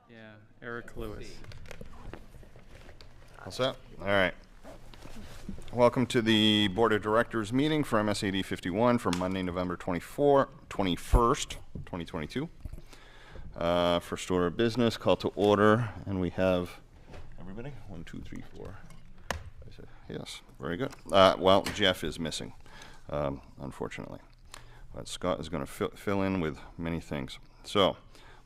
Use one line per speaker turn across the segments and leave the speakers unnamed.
Yeah, Eric Lewis.
All set? All right. Welcome to the Board of Directors meeting for MSAD 51 for Monday, November 21st, 2022. First order of business, call to order, and we have everybody? 1, 2, 3, 4. Yes, very good. Well, Jeff is missing, unfortunately. But Scott is going to fill in with many things. So,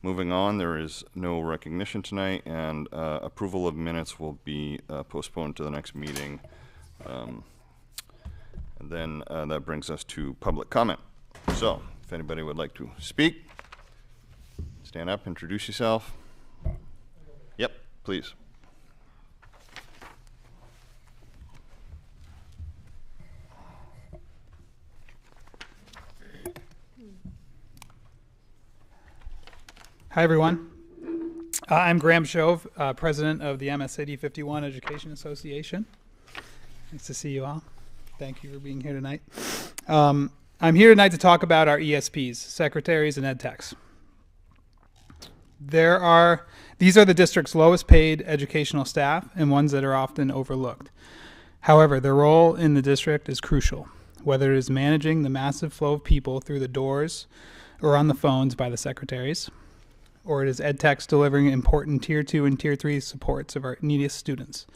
moving on, there is no recognition tonight, and approval of minutes will be postponed to the next meeting. And then that brings us to public comment. So, if anybody would like to speak, stand up, introduce yourself. Yep, please.
Hi, everyone. I'm Graham Shove, president of the MSAD 51 Education Association. Nice to see you all. Thank you for being here tonight. I'm here tonight to talk about our ESPs, secretaries and ed techs. These are the district's lowest paid educational staff and ones that are often overlooked. However, their role in the district is crucial, whether it is managing the massive flow of people through the doors or on the phones by the secretaries, or it is ed techs delivering important Tier 2 and Tier 3 supports of our neediest students.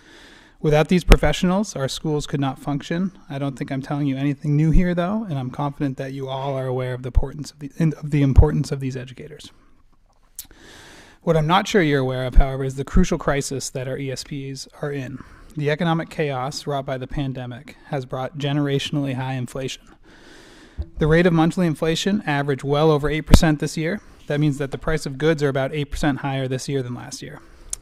Without these professionals, our schools could not function. I don't think I'm telling you anything new here, though, and I'm confident that you all are aware of the importance of these educators. What I'm not sure you're aware of, however, is the crucial crisis that our ESPs are in. The economic chaos wrought by the pandemic has brought generationally high inflation. The rate of monthly inflation averaged well over 8% this year. That means that the price of goods are about 8% higher this year than last year.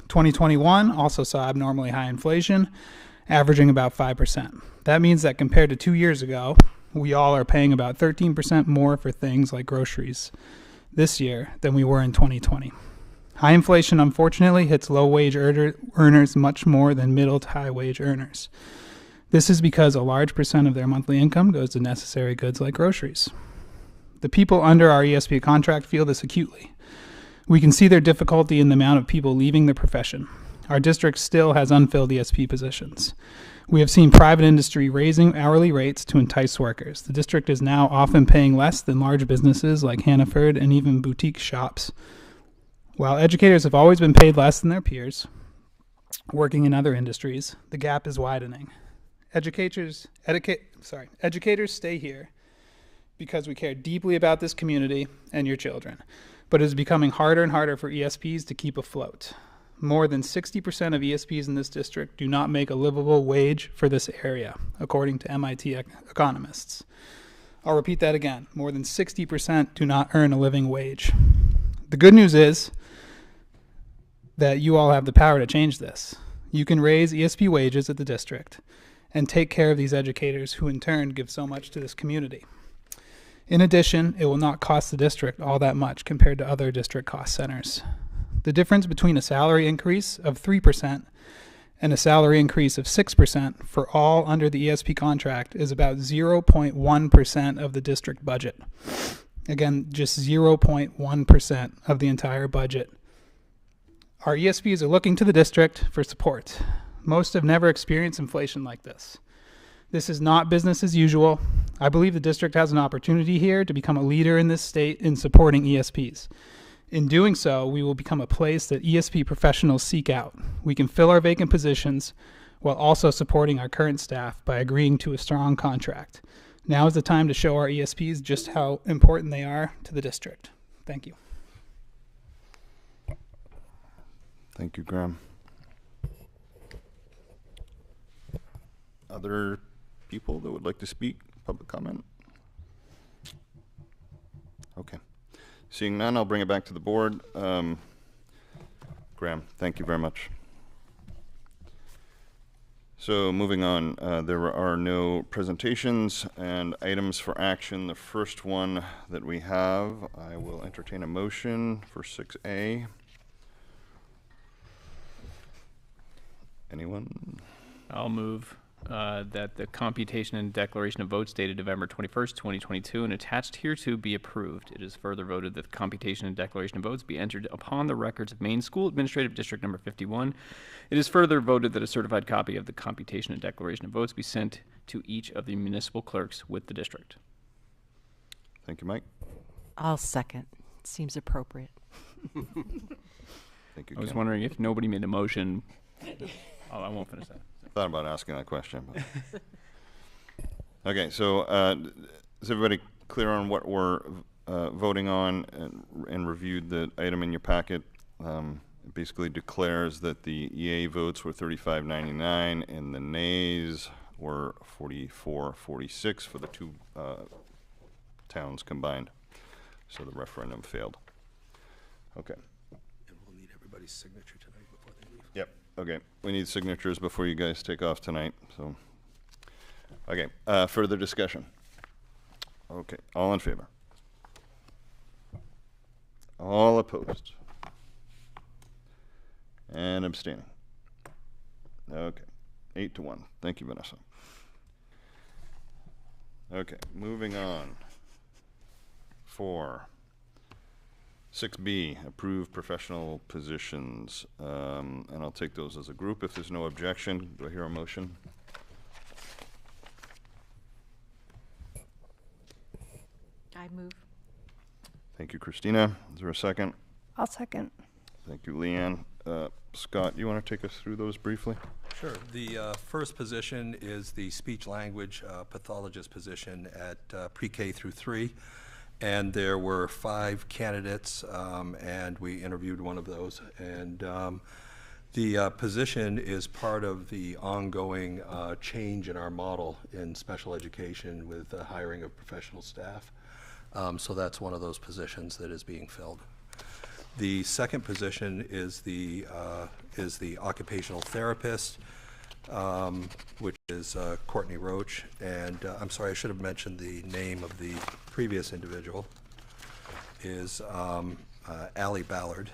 2021 also saw abnormally high inflation, averaging about 5%. That means that compared to 2 years ago, we all are paying about 13% more for things like groceries this year than we were in 2020. High inflation, unfortunately, hits low-wage earners much more than middle to high-wage earners. This is because a large percent of their monthly income goes to necessary goods like groceries. The people under our ESP contract feel this acutely. We can see their difficulty in the amount of people leaving the profession. Our district still has unfilled ESP positions. We have seen private industry raising hourly rates to entice workers. The district is now often paying less than large businesses like Hannaford and even boutique shops. While educators have always been paid less than their peers working in other industries, the gap is widening. Educators stay here because we care deeply about this community and your children, but it is becoming harder and harder for ESPs to keep afloat. More than 60% of ESPs in this district do not make a livable wage for this area, according to MIT economists. I'll repeat that again. More than 60% do not earn a living wage. The good news is that you all have the power to change this. You can raise ESP wages at the district and take care of these educators who in turn give so much to this community. In addition, it will not cost the district all that much compared to other district cost centers. The difference between a salary increase of 3% and a salary increase of 6% for all under the ESP contract is about 0.1% of the district budget. Again, just 0.1% of the entire budget. Our ESPs are looking to the district for support. Most have never experienced inflation like this. This is not business as usual. I believe the district has an opportunity here to become a leader in this state in supporting ESPs. In doing so, we will become a place that ESP professionals seek out. We can fill our vacant positions while also supporting our current staff by agreeing to a strong contract. Now is the time to show our ESPs just how important they are to the district. Thank you.
Thank you, Graham. Other people that would like to speak? Public comment? Okay. Seeing none, I'll bring it back to the board. Graham, thank you very much. So moving on, there are no presentations and items for action. The first one that we have, I will entertain a motion for 6A. Anyone?
I'll move.
that the computation and declaration of votes dated November 21st, 2022, and attached hereto be approved. It is further voted that the computation and declaration of votes be entered upon the records of Maine School Administrative District Number 51. It is further voted that a certified copy of the computation and declaration of votes be sent to each of the municipal clerks with the district.
Thank you, Mike.
I'll second. Seems appropriate.
Thank you,
I was
Kim.
wondering if nobody made a motion. Oh, I won't finish that.
Thought about asking that question. But okay, so is everybody clear on what we're voting on and reviewed the item in your packet? It basically declares that the EA votes were 3599 and the nays were 4446 for the two towns combined. So the referendum failed. Okay.
And we'll need everybody's signature tonight before they leave.
Yep. Okay. We need signatures before you guys take off tonight. So, okay. Further discussion. Okay. All in favor? All opposed? And abstaining. Okay. 8-1. Thank you, Vanessa. Okay. Moving on. 6B, approve professional positions. And I'll take those as a group if there's no objection. Do I hear a motion?
I move.
Thank you, Christina. Is there a second?
I'll second.
Thank you, Leanne. Scott, you want to take us through those briefly?
Sure. The first position is the speech-language pathologist position at pre-K through 3. And there were 5 candidates, and we interviewed one of those. And the position is part of the ongoing change in our model in special education with the hiring of professional staff. So that's one of those positions that is being filled. The second position is the occupational therapist, which is Courtney Roach. And I'm sorry, I should have mentioned the name of the previous individual is Allie Ballard.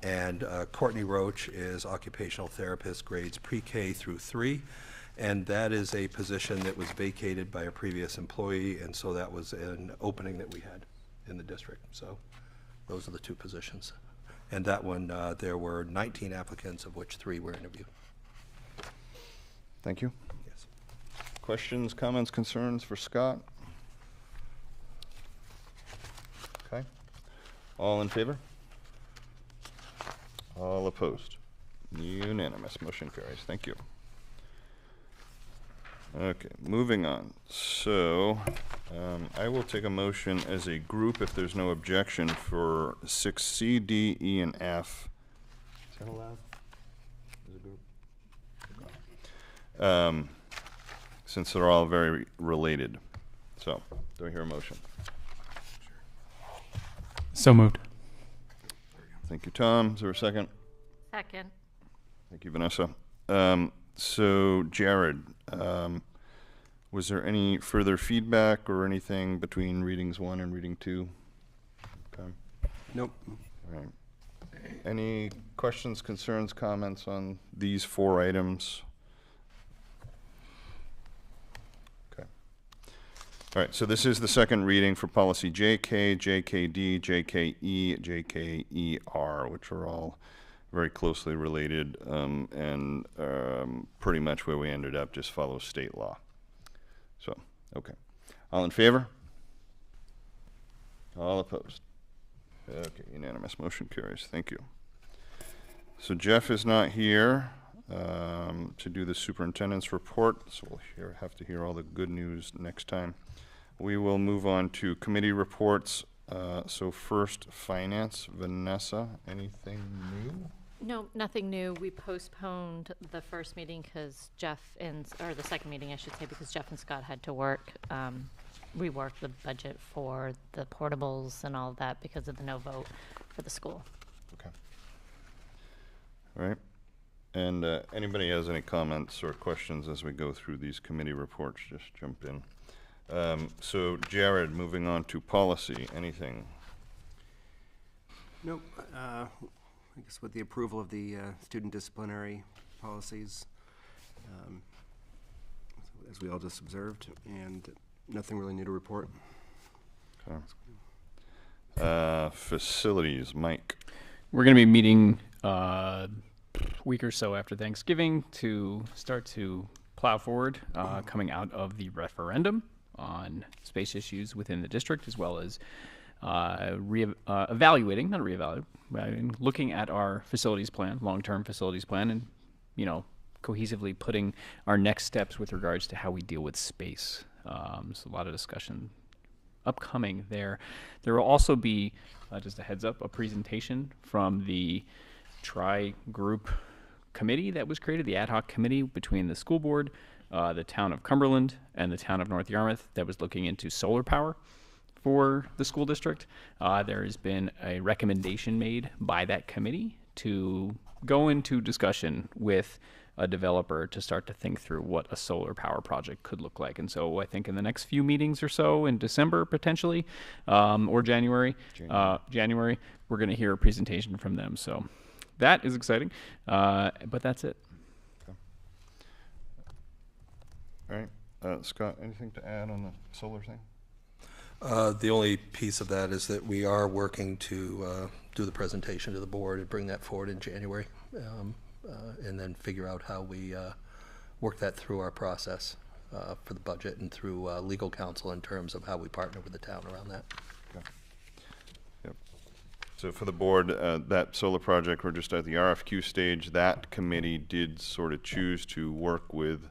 And Courtney Roach is occupational therapist grades pre-K through 3. And that is a position that was vacated by a previous employee, and so that was an opening that we had in the district. So those are the 2 positions. And that one, there were 19 applicants, of which 3 were interviewed.
Thank you.
Yes.
Questions, comments, concerns for Scott? Okay. All in favor? All opposed? Unanimous. Motion carries. Thank you. Okay, moving on. So, I will take a motion as a group if there's no objection for 6C, D, E, and F. Is that allowed as a group? Since they're all very related. So, do I hear a motion?
So moved.
Thank you, Tom. Is there a second?
Second.
Thank you, Vanessa. So, Jared, was there any further feedback or anything between readings 1 and reading 2? Okay.
Nope.
All right. Any questions, concerns, comments on these 4 items? Okay. All right, so this is the second reading for policy JK, JKD, JKE, JKER, which are all very closely related, and pretty much where we ended up just follows state law. So, okay. All in favor? All opposed? Okay, unanimous. Motion carries. Thank you. So Jeff is not here to do the superintendent's report, so we'll have to hear all the good news next time. We will move on to committee reports. So first, finance. Vanessa, anything new?
No, nothing new. We postponed the first meeting because or the second meeting, I should say, because Jeff and Scott had to rework the budget for the portables and all of that because of the no vote for the school.
Okay. All right. And anybody has any comments or questions as we go through these committee reports, just jump in. So Jared, moving on to policy, anything?
Nope. I guess with the approval of the student disciplinary policies, as we all just observed, and nothing really new to report.
Facilities, Mike.
We're going to be meeting week or so after Thanksgiving to start to plow forward coming out of the referendum on space issues within the district, as well as looking at our facilities plan, long-term facilities plan, and, you know, cohesively putting our next steps with regards to how we deal with space. So a lot of discussion upcoming there. There will also be, just a heads up, a presentation from the tri-group committee that was created, the ad hoc committee between the school board, the town of Cumberland, and the town of North Yarmouth that was looking into solar power for the school district. There has been a recommendation made by that committee to go into discussion with a developer to start to think through what a solar power project could look like. And so I think in the next few meetings or so in December potentially, or January, we're going to hear a presentation from them. So that is exciting, but that's it.
All right. Scott, anything to add on the solar thing?
The only piece of that is that we are working to do the presentation to the board and bring that forward in January, and then figure out how we work that through our process for the budget and through legal counsel in terms of how we partner with the town around that.
Okay. Yep. So for the board, that solar project, we're just at the RFQ stage. That committee did sort of choose to work with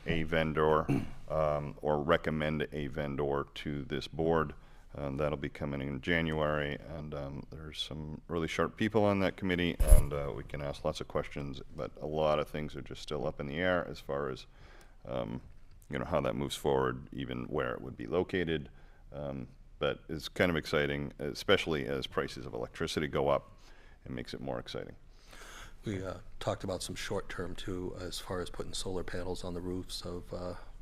a vendor or recommend a vendor to this board. That'll be coming in January, and there's some really sharp people on that committee, and we can ask lots of questions, but a lot of things are just still up in the air as far as you know, how that moves forward, even where it would be located. But it's kind of exciting, especially as prices of electricity go up. It makes it more exciting.
We talked about some short-term too, as far as putting solar panels on the roofs of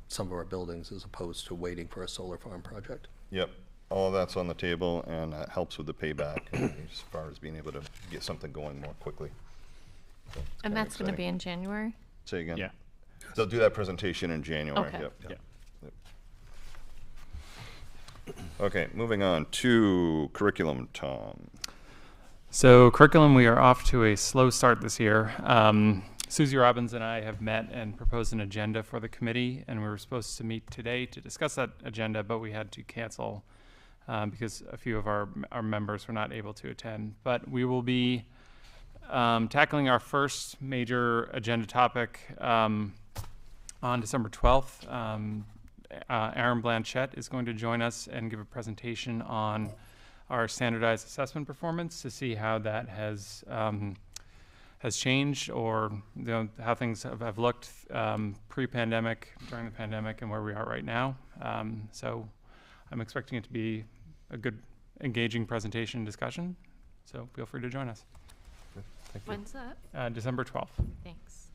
some of our buildings, as opposed to waiting for a solar farm project.
Yep, all of that's on the table, and it helps with the payback as far as being able to get something going more quickly. So it's
And
kinda
that's going to be
exciting.
in January?
Say again?
Yeah.
They'll do that presentation in January.
Okay.
Yep.
Yeah.
Okay, moving on to curriculum, Tom.
So curriculum, we are off to a slow start this year. Susie Robbins and I have met and proposed an agenda for the committee, and we were supposed to meet today to discuss that agenda, but we had to cancel because a few of our members were not able to attend. But we will be tackling our first major agenda topic on December 12th. Aaron Blanchette is going to join us and give a presentation on our standardized assessment performance to see how that has changed, or how things have looked pre-pandemic, during the pandemic, and where we are right now. So I'm expecting it to be a good, engaging presentation and discussion. So feel free to join us.
Thank you.
When's that?
December 12th.
Thanks.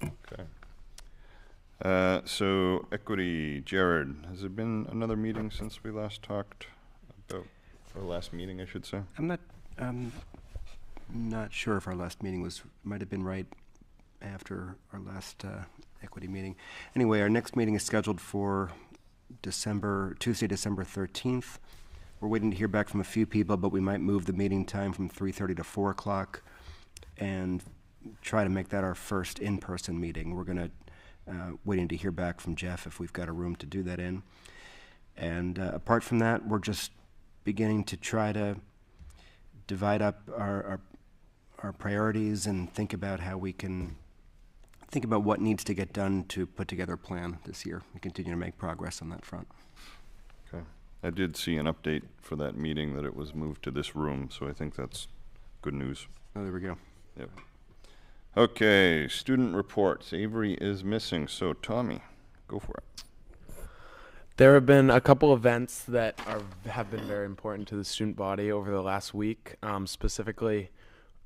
Okay. So equity, Jared, has there been another meeting since we last talked about, or last meeting, I should say?
I'm not sure if our last meeting might have been right after our last equity meeting. Anyway, our next meeting is scheduled for Tuesday, December 13th. We're waiting to hear back from a few people, but we might move the meeting time from 3:30 to 4 o'clock and try to make that our first in-person meeting. We're going to waiting to hear back from Jeff if we've got a room to do that in. And apart from that, we're just beginning to try to divide up our priorities and think about how we can think about what needs to get done to put together a plan this year and continue to make progress on that front.
Okay. I did see an update for that meeting that it was moved to this room, so I think that's good news.
Oh, there we go.
Yep. Okay, student reports. Avery is missing, so Tommy, go for it.
There have been a couple events that have been very important to the student body over the last week, specifically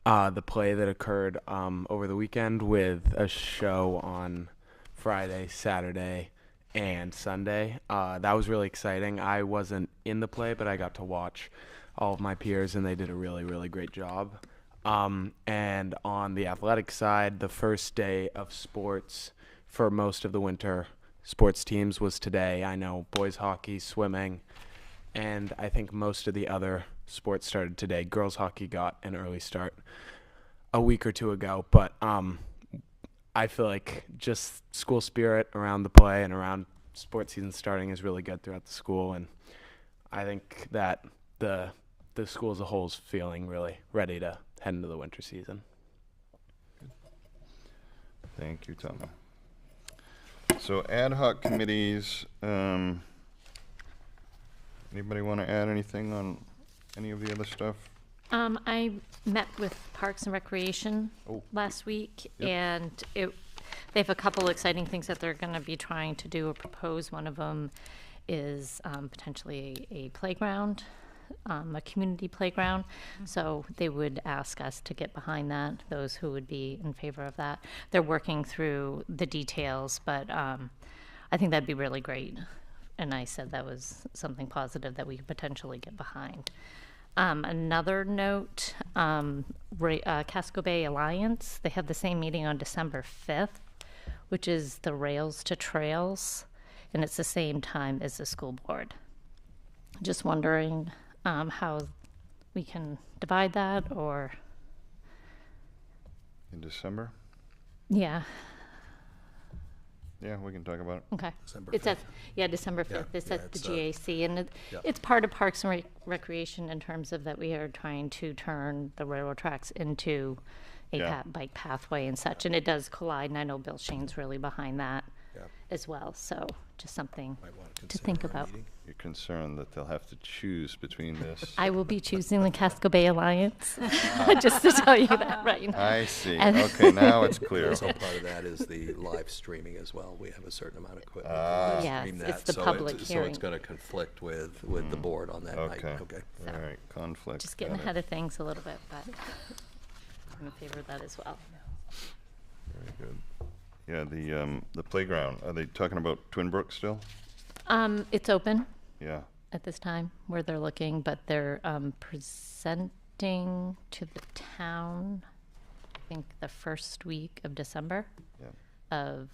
the play that occurred over the weekend with a show on Friday, Saturday, and Sunday. That was really exciting. I wasn't in the play, but I got to watch all of my peers, and they did a really, really great job. And on the athletic side, the first day of sports for most of the winter sports teams was today. I know boys hockey, swimming, and I think most of the other sports started today. Girls hockey got an early start a week or two ago, but I feel like just school spirit around the play and around sports season starting is really good throughout the school, and I think that the school as a whole is feeling really ready to head into the winter season.
Thank you, Tom. So ad hoc committees, anybody want to add anything on any of the other stuff?
I met with Parks and Recreation last week,
Yep.
and they have a couple exciting things that they're going to be trying to do or propose. One of them is potentially a playground, a community playground. So they would ask us to get behind that, those who would be in favor of that. They're working through the details, but I think that'd be really great. And I said that was something positive that we could potentially get behind. Another note, Casco Bay Alliance, they have the same meeting on December 5th, which is the Rails to Trails, and it's the same time as the school board. Just wondering how we can divide that, or,
In December?
yeah,
Yeah, we can talk about it.
okay.
December
It's at,
5th.
yeah, December 5th, it's
yeah,
at the
it's,
GAC, and
yeah.
it's part of Parks and Recreation in terms of that we are trying to turn the railroad tracks into a
Yeah.
bike pathway and such, and it does collide, and I know Bill Shane's really behind that
Yeah.
as well, so just something
Might wanna
to
consider
think
our
about.
meeting.
You're concerned that they'll have to choose between this.
I will be choosing the Casco Bay Alliance, just to tell you that right now.
I see.
And-
Okay, now it's clear.
Also, part of that is the live streaming as well. We have a certain amount of equipment.
Ah.
to
Yes,
stream
it's
that,
the
so
public
So
hearing.
it's going to conflict with the board on that night.
Okay.
Okay.
All right, conflict.
Just getting
got it.
ahead of things a little bit, but I'm in favor of that as well.
Very good. Yeah, the playground, are they talking about Twin Brook still?
It's open
Yeah,
at this time where they're looking, but they're presenting to the town, I think, the first week of December.
yeah.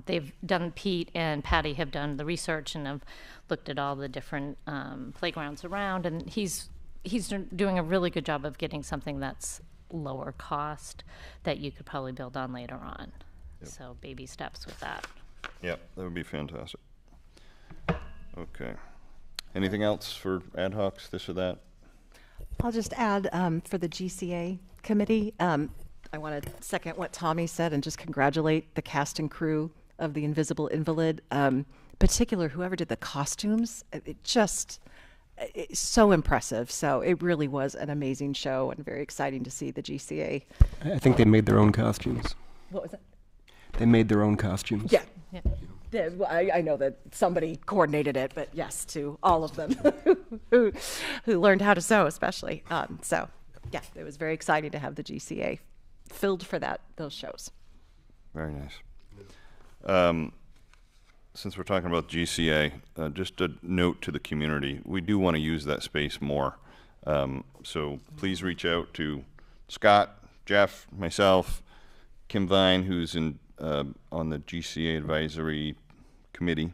They've done, Pete and Patty have done the research and have looked at all the different playgrounds around, and he's doing a really good job of getting something that's lower cost that you could probably build on later on.
Yep.
So baby steps with that.
Yeah, that would be fantastic. Okay. Anything else for ad hocs, this or that?
I'll just add for the GCA committee, I want to second what Tommy said and just congratulate the cast and crew of The Invisible Invalid, particular whoever did the costumes. It's so impressive. So it really was an amazing show and very exciting to see the GCA.
I think they made their own costumes.
What was that?
They made their own costumes.
Yeah.
Yeah.
Yeah, well, I know that somebody coordinated it, but yes, to all of them who learned how to sew, especially. So, yeah, it was very exciting to have the GCA filled for those shows.
Very nice. Since we're talking about GCA, just a note to the community, we do want to use that space more. So please reach out to Scott, Jeff, myself, Kim Vine, who's on the GCA advisory committee.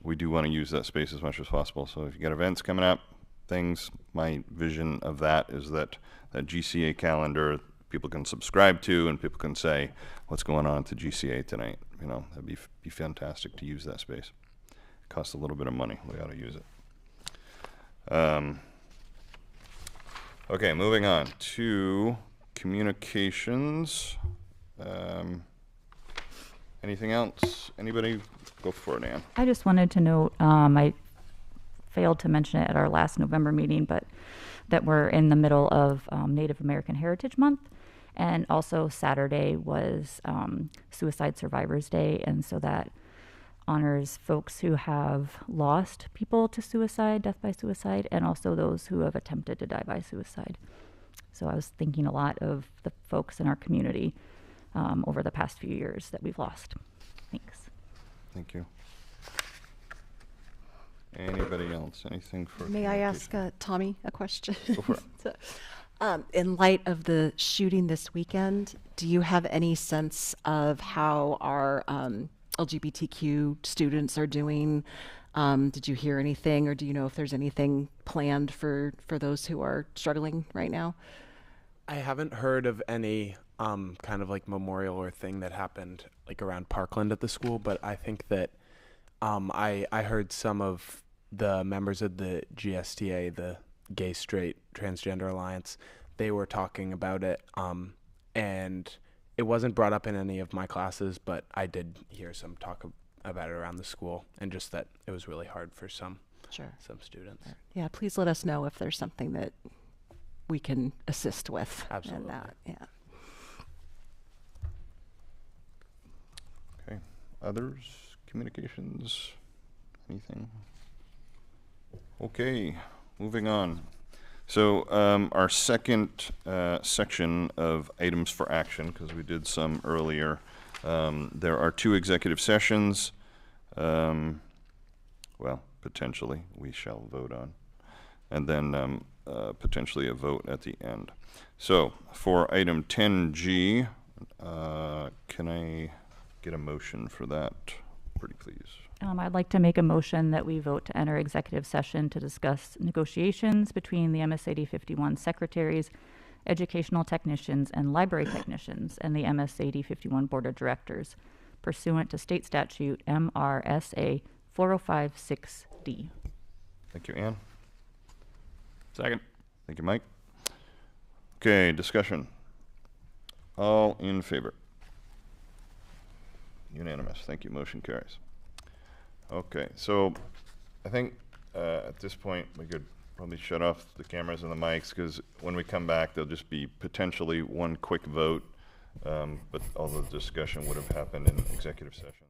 We do want to use that space as much as possible. So if you got events coming up, things, my vision of that is that GCA calendar people can subscribe to and people can say what's going on at the GCA tonight. You know, that'd be fantastic to use that space. Costs a little bit of money. We ought to use it. Okay, moving on to communications. Anything else? Anybody? Go for it, Ann.
I just wanted to note, I failed to mention it at our last November meeting, but that we're in the middle of Native American Heritage Month. And also Saturday was Suicide Survivors Day. And so that honors folks who have lost people to suicide, death by suicide, and also those who have attempted to die by suicide. So I was thinking a lot of the folks in our community over the past few years that we've lost. Thanks.
Thank you. Anybody else? Anything for
May I ask
communication?
Tommy a question?
Go for it.
So, In light of the shooting this weekend, do you have any sense of how our LGBTQ students are doing? Did you hear anything, or do you know if there's anything planned for those who are struggling right now?
I haven't heard of any kind of like memorial or thing that happened like around Parkland at the school, but I think that I heard some of the members of the GSTA, the Gay Straight Transgender Alliance, they were talking about it, and it wasn't brought up in any of my classes, but I did hear some talk about it around the school, and just that it was really hard for some students.
Yeah, please let us know if there's something that we can assist with.
Absolutely.
In that. Yeah.
Okay. Others? Communications? Anything? Okay. Moving on. So our second section of items for action, because we did some earlier, there are 2 executive sessions. Well, potentially we shall vote on, and then potentially a vote at the end. So for item 10G, can I get a motion for that, pretty please?
I'd like to make a motion that we vote to enter executive session to discuss negotiations between the MSAD 51 secretaries, educational technicians, and library technicians, and the MSAD 51 board of directors, pursuant to state statute MRSA 4056D.
Thank you, Ann.
Second.
Thank you, Mike. Okay, discussion. All in favor? Unanimous. Thank you. Motion carries. Okay, so I think at this point we could probably shut off the cameras and the mics, because when we come back there'll just be potentially one quick vote, but all the discussion would have happened in executive session.